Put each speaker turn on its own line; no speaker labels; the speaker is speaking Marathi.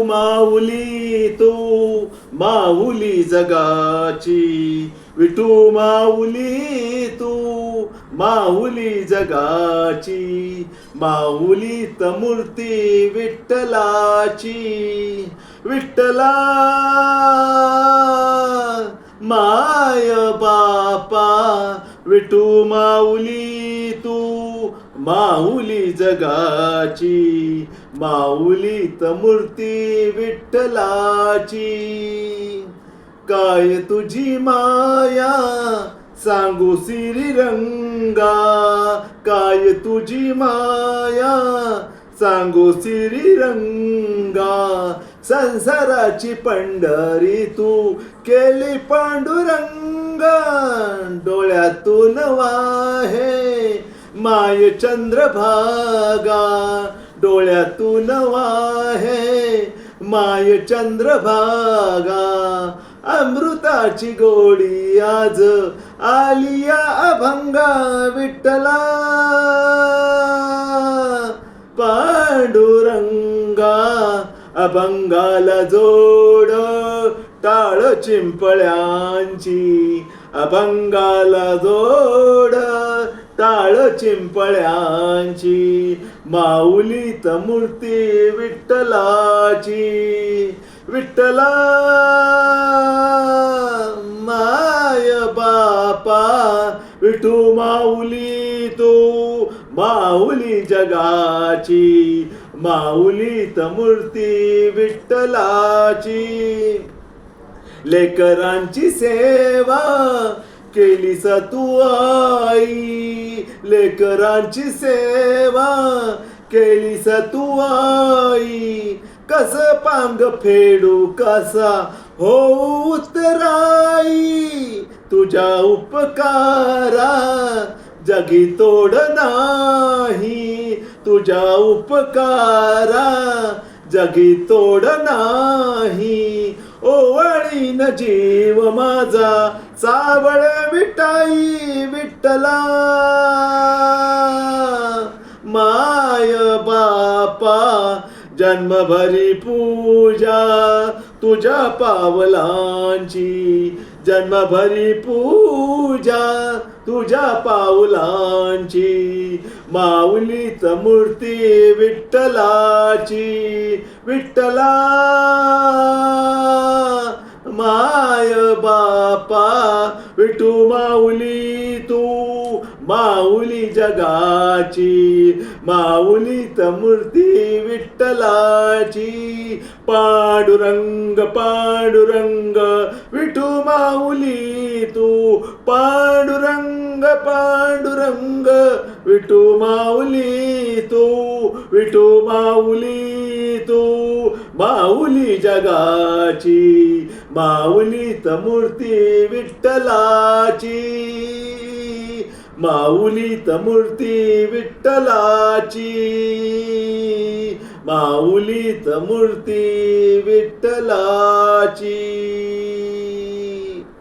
माऊली तू माऊली जगाची, विठू माऊली तू माऊली जगाची, माऊली मूर्ती विठ्ठलाची. विठ्ठला माय बापा, विठू माऊली तू माऊली जगाची, माऊली मूर्ती विठ्ठलाची. काय तुझी माया सांगू श्रीरंगा, काय तुझी माया सांगू श्रीरंगा. संसाराची पंढरी तू केली पांडुरंगा, डोळ्यातून वाहे माय चंद्रभागा, डोळ्यातून वाहे माय चंद्रभागा. अमृताची गोडी आज आलिया अभंगा, विठ्ठला पांडुरंगा. अभंगाला जोड टाळ चिंपळ्यांची, अभंगाला जोड टाळ चिंपळ्यांची. माऊली मूर्ती विठ्ठलाची, विठ्ठला माय बापा, विठू माऊली तू माऊली जगाची, माऊली मूर्ती विठ्ठलाची. लेकरांची सेवा केलीस तू आई, लेकरांची सेवा केलीस तू आई. कस पांग फेडू कसा हो उतराई, तुझ्या उपकारा जगी तोड नाही, तुझ्या उपकारा जगी तोड नाही. ओवाळीन जीव माझा सावळ विटाई, विठ्ठला माय बापा. जन्मभरी पूजा तुझ्या पावलांची, जन्मभरी पूजा तुझ्या पावलांची. माऊली मूर्ती विठ्ठलाची, विठ्ठला माय बापा, विठू माऊली तू माऊली जगाची, माऊली मूर्ती विठ्ठलाची. पांडुरंग पांडुरंग विठू माऊली तू, पांडुरंग पांडुरंग विठू माऊली तू, विठू माऊली तू माऊली जगाची, माऊली मूर्ती विठ्ठलाची, माऊली मूर्ती विठ्ठलाची, माऊली मूर्ती विठ्ठलाची.